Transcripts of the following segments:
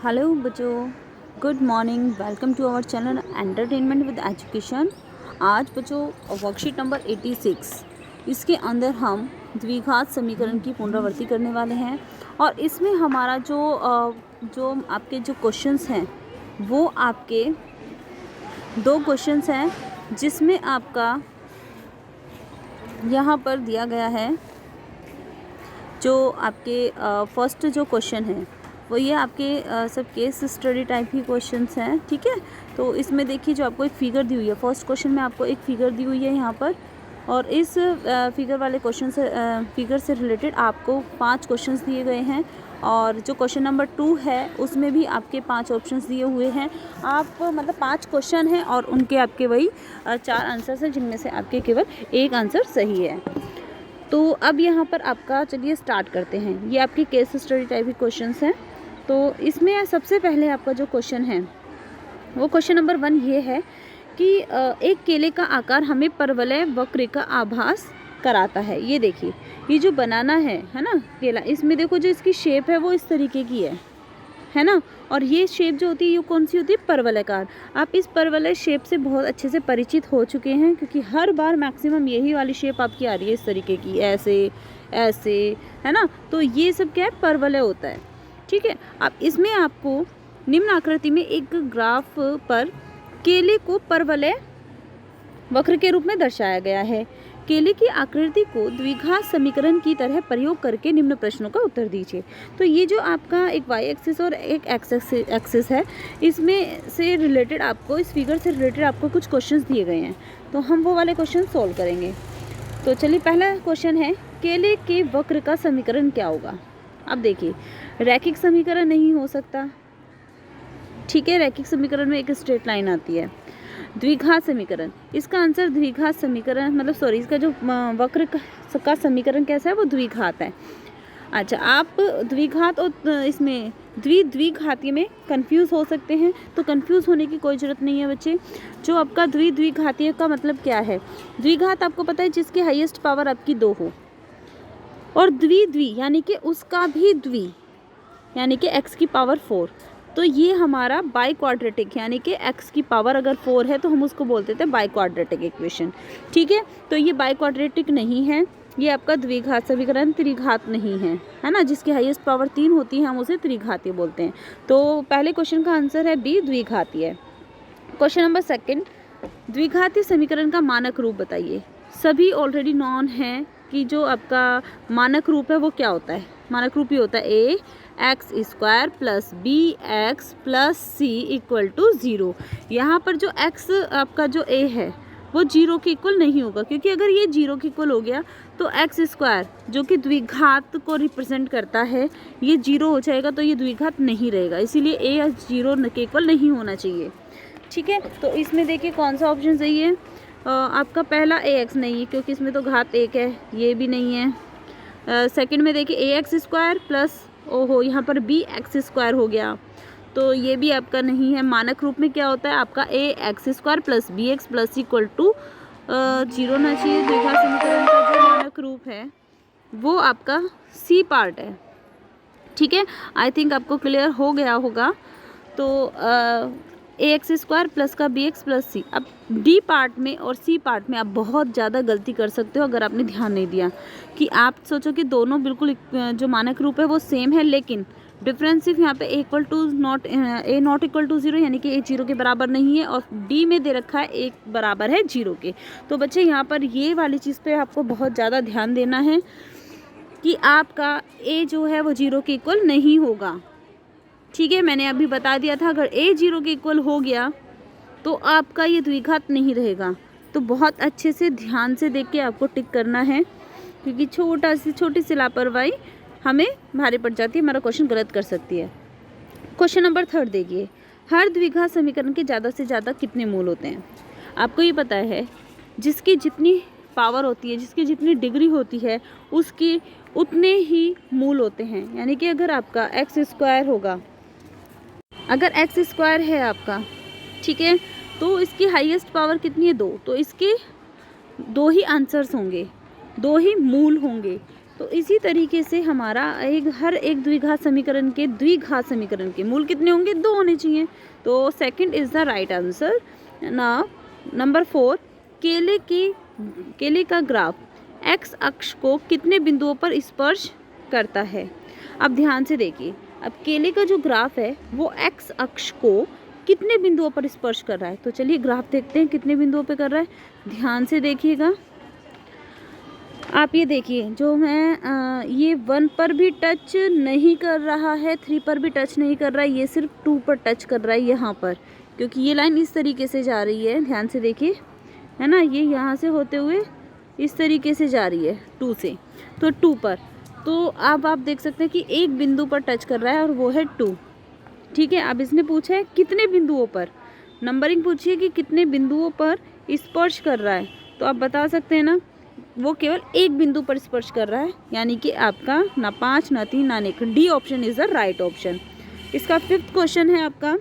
Hello बच्चों, good morning. Welcome to our channel entertainment with education. आज बच्चों worksheet number 86, इसके अंदर हम द्विघात समीकरण की पुनरावृत्ति करने वाले हैं और इसमें हमारा जो आपके जो क्वेश्चंस हैं वो आपके दो क्वेश्चंस हैं, जिसमें आपका यहाँ पर दिया गया है जो आपके फर्स्ट जो क्वेश्चन है वो ये आपके सब केस स्टडी टाइप ही क्वेश्चंस हैं। ठीक है, तो इसमें देखिए जो आपको एक फिगर दी हुई है, फर्स्ट क्वेश्चन में आपको एक फिगर दी हुई है यहाँ पर, और इस फिगर वाले क्वेश्चन से फिगर से रिलेटेड आपको 5 क्वेश्चंस दिए गए हैं। और जो क्वेश्चन नंबर 2 है उसमें भी आपके 5 ऑप्शंस दिए हुए हैं। आप मतलब 5 क्वेश्चन हैं और उनके आपके वही 4 आंसर्स हैं, जिनमें से आपके केवल एक आंसर सही है। तो अब यहाँ पर आपका चलिए स्टार्ट करते हैं। ये आपके केस स्टडी टाइप के क्वेश्चंस हैं। तो इसमें सबसे पहले आपका जो क्वेश्चन है वो क्वेश्चन नंबर 1 ये है कि एक केले का आकार हमें परवलय वक्र का आभास कराता है। ये देखिए, ये जो बनाना है ना केला, इसमें देखो जो इसकी शेप है वो इस तरीके की है ना। और ये शेप जो होती है ये कौन सी होती है? परवलयकार। आप इस परवलय शेप से बहुत अच्छे से परिचित हो चुके हैं, क्योंकि हर बार मैक्सिमम यही वाली शेप आपकी आ रही है इस तरीके की, ऐसे ऐसे, है ना। तो ये सब क्या है? परवलय होता है। ठीक है, अब इसमें आपको निम्न आकृति में एक ग्राफ पर केले को परवलय वक्र के रूप में दर्शाया गया है। केले की आकृति को द्विघात समीकरण की तरह प्रयोग करके निम्न प्रश्नों का उत्तर दीजिए। तो ये जो आपका एक वाई एक्सिस और एक एक्स एक्सिस है, इसमें से रिलेटेड आपको, इस फिगर से रिलेटेड आपको कुछ क्वेश्चंस दिए गए हैं, तो हम वो वाले क्वेश्चन सॉल्व करेंगे। तो चलिए, पहला क्वेश्चन है केले के वक्र का समीकरण क्या होगा। अब देखिए, रैखिक समीकरण नहीं हो सकता। ठीक है, रैखिक समीकरण में एक स्ट्रेट लाइन आती है। द्विघात समीकरण, इसका आंसर द्विघात समीकरण मतलब इसका जो वक्र का समीकरण कैसा है वो द्विघात है। अच्छा, आप द्विघात और इसमें द्विघातीय में कंफ्यूज हो सकते हैं, तो कंफ्यूज होने की कोई ज़रूरत नहीं है बच्चे। जो आपका द्विघातीय का मतलब क्या है? द्विघात आपको पता है जिसकी हाईएस्ट पावर आपकी 2 हो, और द्वि यानी कि उसका भी द्वि यानी कि x की पावर 4। तो ये हमारा बाई क्वाड्रेटिक, यानी कि x की पावर अगर 4 है तो हम उसको बोलते थे बाई क्वाड्रेटिक इक्वेशन। ठीक है, तो ये बाई क्वाड्रेटिक नहीं है, ये आपका द्विघात समीकरण त्रिघात नहीं है ना। जिसकी हाईएस्ट पावर 3 होती है हम उसे त्रिघातीय बोलते हैं। तो पहले क्वेश्चन का आंसर है बी, द्विघातीय। क्वेश्चन नंबर 2, द्विघातीय समीकरण का मानक रूप बताइए। सभी ऑलरेडी नॉन है कि जो आपका मानक रूप है वो क्या होता है। मानक रूप ही होता है A x square plus B x plus C equal to 0। यहाँ पर जो x आपका जो a है वो 0 के इक्वल नहीं होगा, क्योंकि अगर ये 0 के इक्वल हो गया तो एक्स स्क्वायर जो कि द्विघात को रिप्रेजेंट करता है ये 0 हो जाएगा, तो ये द्विघात नहीं रहेगा। इसीलिए a 0 के इक्वल नहीं होना चाहिए। ठीक है, तो इसमें देखिए कौन सा ऑप्शन सही है। आपका पहला ax नहीं है, क्योंकि इसमें तो घात 1 है, ये भी नहीं है। सेकंड में देखिए ए एक्स स्क्वायर प्लस, ओहो यहाँ पर बी एक्स स्क्वायर हो गया, तो ये भी आपका नहीं है। मानक रूप में क्या होता है आपका A x square plus B x plus equal to 0 होना चाहिए। द्विघात समीकरण का जो मानक रूप है वो आपका सी पार्ट है। ठीक है, आई थिंक आपको क्लियर हो गया होगा। तो ए एक्स स्क्वायर प्लस का बी एक्स प्लस सी। अब डी पार्ट में और सी पार्ट में आप बहुत ज़्यादा गलती कर सकते हो अगर आपने ध्यान नहीं दिया, कि आप सोचो कि दोनों बिल्कुल जो मानक रूप है वो सेम है, लेकिन डिफरेंस सिर्फ यहाँ पे ए नॉट इक्वल टू 0, यानी कि ए 0 के बराबर नहीं है, और डी में दे रखा है ए बराबर है 0 के। तो बच्चे यहाँ पर ये वाली चीज़ पे आपको बहुत ज़्यादा ध्यान देना है कि आपका ए जो है वो 0 के इक्वल नहीं होगा। ठीक है, मैंने अभी बता दिया था, अगर a 0 के इक्वल हो गया तो आपका ये द्विघात नहीं रहेगा। तो बहुत अच्छे से ध्यान से देख के आपको टिक करना है, क्योंकि छोटी सी लापरवाही हमें भारी पड़ जाती है, हमारा क्वेश्चन गलत कर सकती है। क्वेश्चन नंबर 3 देखिए, हर द्विघात समीकरण के ज़्यादा से ज़्यादा कितने मूल होते हैं? आपको ये पता है जिसकी जितनी पावर होती है, जिसकी जितनी डिग्री होती है, उसके उतने ही मूल होते हैं। यानी कि अगर आपका एक्स स्क्वायर होगा, अगर एक्स स्क्वायर है आपका, ठीक है, तो इसकी हाईएस्ट पावर कितनी है? 2, तो इसके 2 ही आंसर्स होंगे, 2 ही मूल होंगे। तो इसी तरीके से हमारा हर एक द्विघात समीकरण के मूल कितने होंगे? 2 होने चाहिए। तो second is the right answer. Now number 4, केले का ग्राफ एक्स अक्ष को कितने बिंदुओं पर स्पर्श करता है? अब ध्यान से देखिए, अब केले का जो ग्राफ है वो एक्स अक्ष को कितने बिंदुओं पर स्पर्श कर रहा है। तो चलिए ग्राफ देखते हैं कितने बिंदुओं पे कर रहा है। ध्यान से देखिएगा, आप ये देखिए, जो है ये 1 पर भी टच नहीं कर रहा है, 3 पर भी टच नहीं कर रहा है, ये सिर्फ 2 पर टच कर रहा है यहाँ पर, क्योंकि ये लाइन इस तरीके से जा रही है। ध्यान से देखिए, है ना, ये यहाँ से होते हुए इस तरीके से जा रही है 2 से, तो 2 पर। तो अब आप देख सकते हैं कि एक बिंदु पर टच कर रहा है और वो है 2। ठीक है, अब इसने पूछा है कितने बिंदुओं पर, नंबरिंग पूछी है कि कितने बिंदुओं पर स्पर्श कर रहा है। तो आप बता सकते हैं ना, वो केवल एक बिंदु पर स्पर्श कर रहा है, यानी कि आपका ना 5 ना 3 ना 1, D option is the right option. इसका 5th क्वेश्चन है आपका,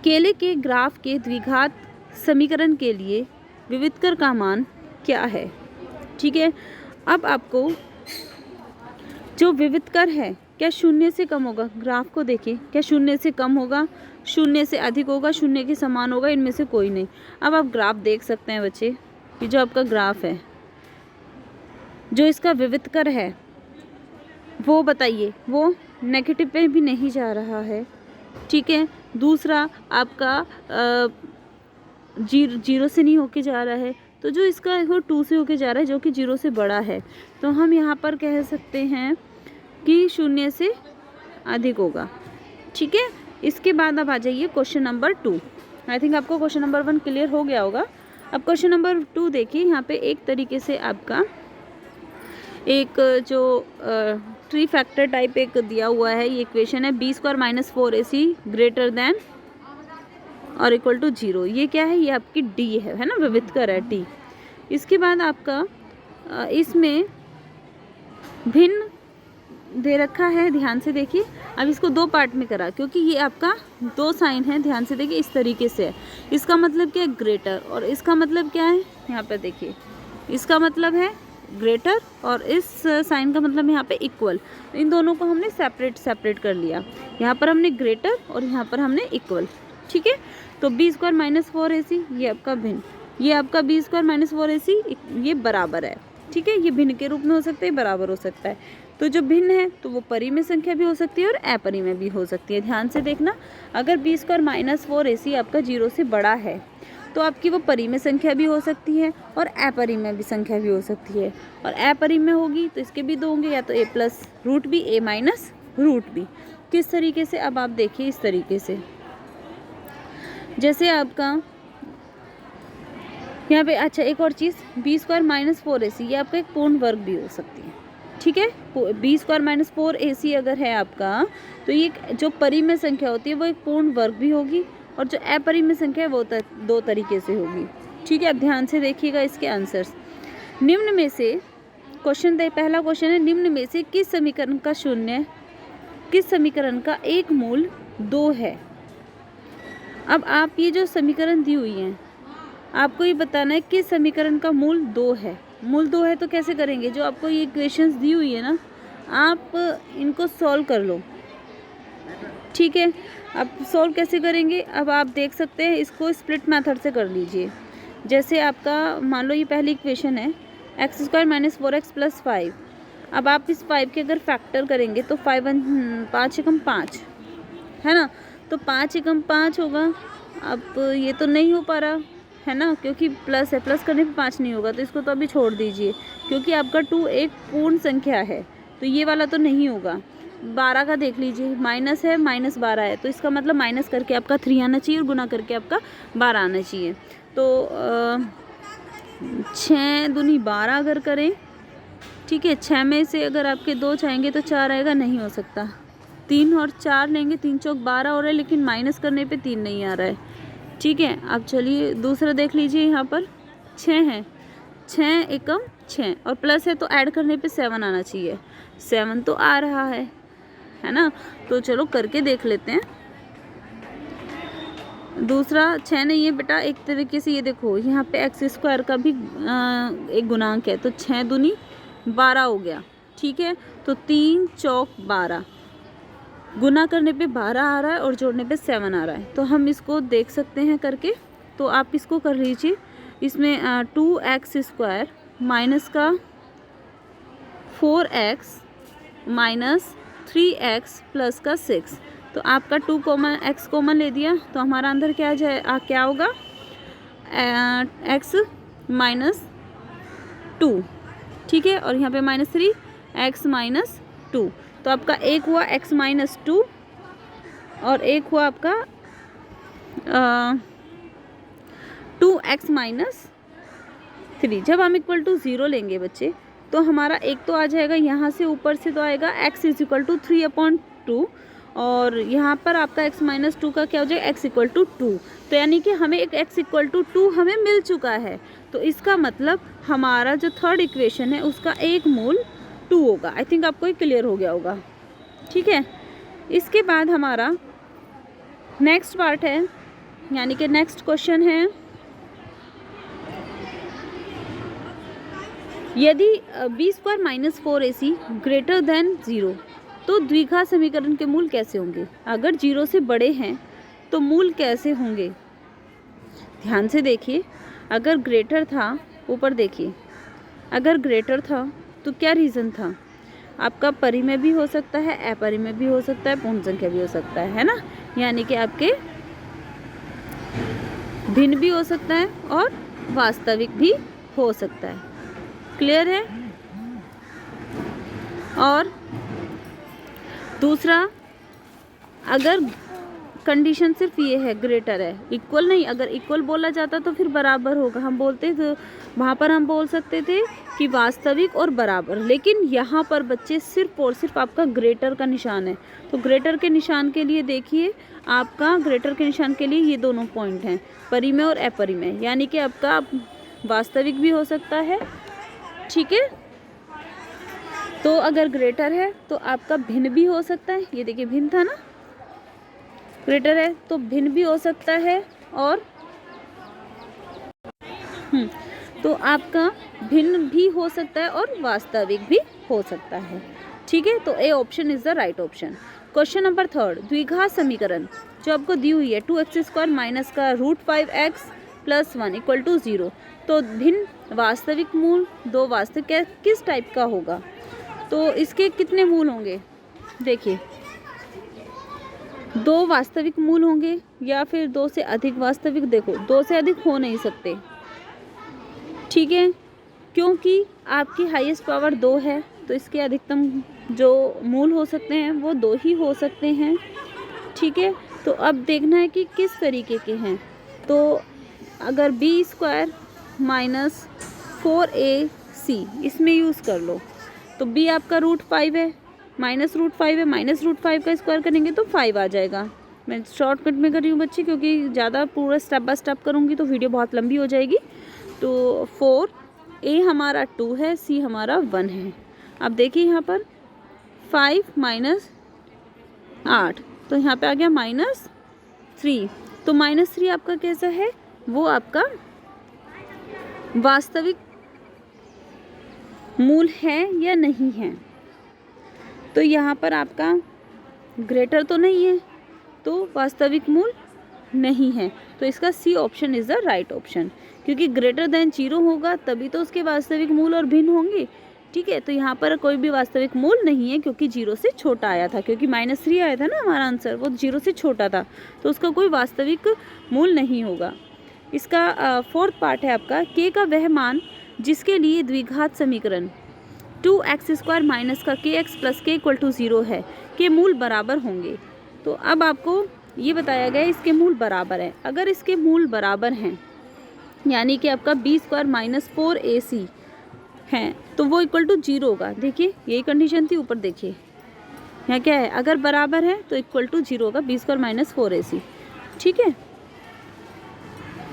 केले के ग्राफ के द्विघात समीकरण के लिए विविधकर का मान क्या है? ठीक है, अब आपको जो विविधकर है, क्या 0 से कम होगा? ग्राफ को देखिए, क्या 0 से कम होगा, 0 से अधिक होगा, 0 के समान होगा? इनमें से कोई नहीं। अब आप ग्राफ देख सकते हैं बच्चे, कि जो आपका ग्राफ है, जो इसका विविधकर है, वो बताइए, वो नेगेटिव पे भी नहीं जा रहा है। ठीक है, दूसरा आपका जीरो से नहीं होके जा रहा है, तो जो इसका है वो 2 से होके जा रहा है, जो कि 0 से बड़ा है। तो हम यहाँ पर कह सकते हैं कि 0 से अधिक होगा। ठीक है, इसके बाद अब आ जाइए क्वेश्चन नंबर 2। आई थिंक आपको क्वेश्चन नंबर 1 क्लियर हो गया होगा। अब क्वेश्चन नंबर 2 देखिए, यहाँ पे एक तरीके से आपका एक जो ट्री फैक्टर टाइप एक दिया हुआ है, ये इक्वेशन है, b² - 4ac ग्रेटर देन और इक्वल टू 0। ये क्या है? ये आपकी d है ना, विविधकर है t। इसके बाद आपका इसमें भिन्न दे रखा है, ध्यान से देखिए। अब इसको 2 पार्ट में करा, क्योंकि ये आपका 2 साइन है, ध्यान से देखिए, इस तरीके से है। इसका मतलब क्या है? ग्रेटर, और इसका मतलब क्या है? यहाँ पे देखिए, इसका मतलब है ग्रेटर, और इस साइन का मतलब यहाँ पे इक्वल। इन दोनों को हमने सेपरेट कर लिया। यहाँ पर हमने ग्रेटर और यहाँ पर हमने इक्वल। ठीक है, तो b² - 4ac ये आपका भिन्न, ये आपका b² - 4ac ये बराबर है। ठीक है, ये भिन्न के रूप में हो सकता है, बराबर हो सकता है। तो जो भिन्न है तो वो परिमेय संख्या भी हो सकती है और अपरिमेय भी हो सकती है। ध्यान से देखना, अगर b² - 4ac आपका 0 से बड़ा है, तो आपकी वो परिमेय संख्या भी हो सकती है और अपरिमेय भी संख्या भी हो सकती है। और अपरिमेय होगी तो इसके भी 2 होंगे, या तो a plus root B, a minus root B. किस तरीके से? अब आप देखिए, इस तरीके से, जैसे आपका यहाँ पे, अच्छा एक और चीज़, b² - 4ac ये आपका एक पूर्ण वर्ग भी हो सकती है। ठीक है, b² - 4ac अगर है आपका, तो ये जो परिमेय संख्या होती है वो एक पूर्ण वर्ग भी होगी, और जो अपरिमेय संख्या है वो 2 तरीके से होगी। ठीक है, अब ध्यान से देखिएगा इसके आंसर्स। निम्न में से पहला क्वेश्चन है, निम्न में से किस समीकरण का एक मूल 2 है? अब आप ये जो समीकरण दी हुई हैं, आपको ये बताना है किस समीकरण का मूल 2 है। मूल 2 है तो कैसे करेंगे? जो आपको ये इक्वेशंस दी हुई है ना, आप इनको सॉल्व कर लो। ठीक है, अब सॉल्व कैसे करेंगे? अब आप देख सकते हैं, इसको स्प्लिट मेथड से कर लीजिए। जैसे आपका मान लो ये पहली इक्वेशन है, x² - 4x + 5। अब आप इस 5 के अगर फैक्टर करेंगे तो 5 एकम 5 है ना, तो 5 एकम 5 होगा। अब ये तो नहीं हो पा रहा है ना, क्योंकि प्लस है, प्लस करने पे 5 नहीं होगा, तो इसको तो अभी छोड़ दीजिए, क्योंकि आपका 2 एक पूर्ण संख्या है, तो ये वाला तो नहीं होगा। 12 का देख लीजिए, माइनस है, -12 है, तो इसका मतलब माइनस करके आपका 3 आना चाहिए और गुना करके आपका 12 आना चाहिए। तो 6 दूनी 12 अगर करें, ठीक है, 6 में से अगर आपके 2 जाएंगे तो 4 आएगा, नहीं हो सकता। 3 और 4 लेंगे, 3 चौक 12 हो रहा है, लेकिन माइनस करने पे 3 नहीं आ रहा है। ठीक है, अब चलिए दूसरा देख लीजिए, यहाँ पर 6 है, 6 एकम 6 और प्लस है, तो ऐड करने पे 7 आना चाहिए। 7 तो आ रहा है ना, तो चलो करके देख लेते हैं। दूसरा 6 नहीं है बेटा, एक तरीके से ये देखो, यहाँ पे x² का भी एक गुणांक है, तो 6 दूनी 12 हो गया। ठीक है। तो 3 चौक 12, गुना करने पे 12 आ रहा है और जोड़ने पे 7 आ रहा है। तो हम इसको देख सकते हैं करके, तो आप इसको कर लीजिए। इसमें 2x² माइनस का 4x माइनस 3x प्लस का 6। तो आपका 2 कॉमन x कॉमन ले दिया, तो हमारा अंदर क्या क्या होगा, x माइनस 2, ठीक है। और यहाँ पे -3 x माइनस 2। तो आपका एक हुआ x माइनस 2 और एक हुआ आपका 2x माइनस 3। जब हम इक्वल टू 0 लेंगे बच्चे, तो हमारा एक तो आ जाएगा यहाँ से, ऊपर से तो आएगा x इक्वल टू 3/2 और यहाँ पर आपका x माइनस 2 का क्या हो जाएगा, x इक्वल टू 2। तो यानी कि हमें एक x इक्वल टू 2 हमें मिल चुका है। तो इसका मतलब हमारा जो थर्ड इक्वेशन है उसका एक मूल 2 होगा। आई थिंक आपको ये क्लियर हो गया होगा, ठीक है। इसके बाद हमारा नेक्स्ट पार्ट है, यानी कि नेक्स्ट क्वेश्चन है, यदि b² minus 4ac greater than 0 तो द्विघात समीकरण के मूल कैसे होंगे। अगर 0 से बड़े हैं तो मूल कैसे होंगे, ध्यान से देखिए। अगर ग्रेटर था, ऊपर देखिए, अगर ग्रेटर था तो क्या रीज़न था, आपका परिमेय भी हो सकता है, अपरिमेय भी हो सकता है, पूर्ण संख्या भी हो सकता है ना। यानी कि आपके भिन्न भी हो सकता है और वास्तविक भी हो सकता है। क्लियर है। और दूसरा, अगर कंडीशन सिर्फ ये है ग्रेटर है, इक्वल नहीं, अगर इक्वल बोला जाता तो फिर बराबर होगा, हम बोलते तो वहाँ पर हम बोल सकते थे कि वास्तविक और बराबर। लेकिन यहाँ पर बच्चे सिर्फ और सिर्फ आपका ग्रेटर का निशान है। तो ग्रेटर के निशान के लिए देखिए, आपका ग्रेटर के निशान के लिए ये दोनों पॉइंट हैं, परिमेय और अपरिमेय। यानी कि आपका वास्तविक भी हो सकता है, ठीक है। तो अगर ग्रेटर है तो आपका भिन्न भी हो सकता है, ये देखिए भिन्न था ना, ग्रेटर है तो भिन्न भी हो सकता है और तो आपका भिन्न भी हो सकता है और वास्तविक भी हो सकता है, ठीक है। तो A option is the right option. Question number 3, द्विघात समीकरण जो आपको दी हुई है 2x² माइनस का √5x प्लस 1 इक्वल टू 0। तो भिन्न वास्तविक मूल, दो वास्तविक किस टाइप का होगा, तो इसके कितने मूल होंगे, देखिए 2 वास्तविक मूल होंगे या फिर 2 से अधिक वास्तविक। देखो 2 से अधिक हो नहीं सकते, ठीक है, क्योंकि आपकी हाईएस्ट पावर 2 है। तो इसके अधिकतम जो मूल हो सकते हैं वो 2 ही हो सकते हैं, ठीक है। तो अब देखना है कि किस तरीके के हैं। तो अगर b² माइनस 4ac इसमें यूज़ कर लो, तो b आपका √5 है, -√5 है, -√5 का स्क्वायर करेंगे तो 5 आ जाएगा। मैं शॉर्टकट में कर रही हूँ बच्चे, क्योंकि ज़्यादा पूरा स्टेप बाय स्टेप करूँगी तो वीडियो बहुत लंबी हो जाएगी। तो 4, a हमारा 2 है, c हमारा 1 है। अब देखिए यहाँ पर 5 माइनस 8, तो यहाँ पे आ गया -3। तो -3 आपका कैसा है, वो आपका वास्तविक मूल है या नहीं है। तो यहाँ पर आपका ग्रेटर तो नहीं है, तो वास्तविक मूल नहीं है। तो इसका C option is the right option, क्योंकि ग्रेटर देन 0 होगा तभी तो उसके वास्तविक मूल और भिन्न होंगे, ठीक है। तो यहाँ पर कोई भी वास्तविक मूल नहीं है, क्योंकि 0 से छोटा आया था, क्योंकि -3 आया था ना हमारा आंसर, वो 0 से छोटा था, तो उसका कोई वास्तविक मूल नहीं होगा। इसका फोर्थ पार्ट है आपका, k का वह मान जिसके लिए द्विघात समीकरण 2x² माइनस का kx plus k equal to 0 है के मूल बराबर होंगे। तो अब आपको ये बताया गया है इसके मूल बराबर है। अगर इसके मूल बराबर हैं, यानी कि आपका b² माइनस 4ac है, तो वो इक्वल टू 0 होगा। देखिए यही कंडीशन थी, ऊपर देखिए यहाँ क्या है, अगर बराबर है तो इक्वल टू 0 होगा, b² माइनस 4ac, ठीक है।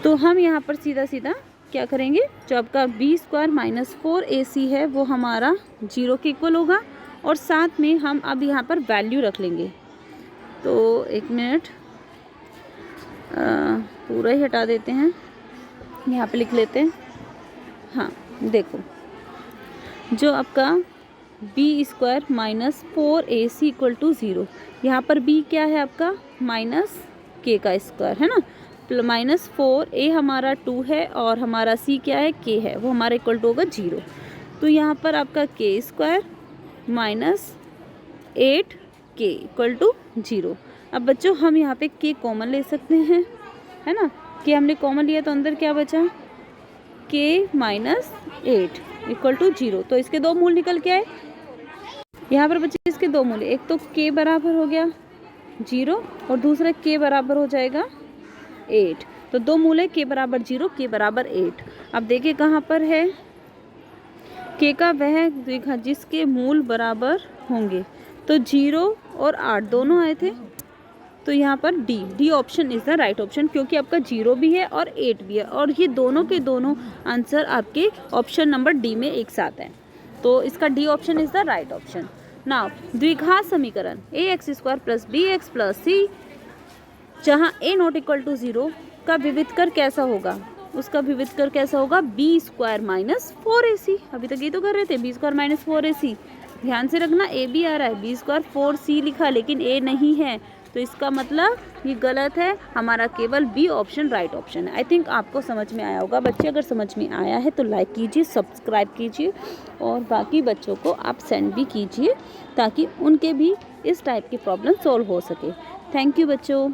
तो हम यहाँ पर सीधा सीधा क्या करेंगे, जो आपका b² माइनस 4ac है वो हमारा 0 के इक्वल होगा, और साथ में हम अब यहाँ पर वैल्यू रख लेंगे। तो एक मिनट, पूरा ही हटा देते हैं, यहाँ पे लिख लेते हैं। हाँ देखो, जो आपका B square minus 4ac equal to 0। यहाँ पर b क्या है आपका माइनस k का स्क्वायर है ना, माइनस 4a हमारा 2 है और हमारा c क्या है k है, वो हमारा इक्वल टू होगा 0। तो यहाँ पर आपका k square minus 8k equal to 0। अब बच्चों हम यहाँ पे k कॉमन ले सकते हैं, है ना, k हमने कॉमन लिया तो अंदर क्या बचा k माइनस 8 इक्वल टू 0। तो इसके दो मूल निकल के आए, यहाँ पर बच्चे इसके दो मूल, एक तो k बराबर हो गया 0 और दूसरा k बराबर हो जाएगा 8। तो दो मूल है k बराबर 0, k बराबर 8। अब देखिए कहाँ पर है k का वह द्विघात जिसके मूल बराबर होंगे, तो 0 और 8 दोनों आए थे, तो यहाँ पर D option is the right option, क्योंकि आपका 0 भी है और 8 भी है और ये दोनों के दोनों आंसर आपके ऑप्शन नंबर डी में एक साथ हैं। तो इसका D option is the right option. Now द्विघात समीकरण ax² plus bx plus c, जहाँ a नॉट इक्वल टू 0 का विविधकर कैसा होगा, उसका विविधकर कैसा होगा b² माइनस 4ac। अभी तक ये तो कर रहे थे b² माइनस 4ac। ध्यान से रखना a भी आ रहा है, b² 4c लिखा लेकिन a नहीं है, तो इसका मतलब ये गलत है, हमारा केवल बी ऑप्शन राइट ऑप्शन है। आई थिंक आपको समझ में आया होगा बच्चे, अगर समझ में आया है तो लाइक कीजिए, सब्सक्राइब कीजिए और बाकी बच्चों को आप सेंड भी कीजिए ताकि उनके भी इस टाइप की प्रॉब्लम सॉल्व हो सके। थैंक यू बच्चों।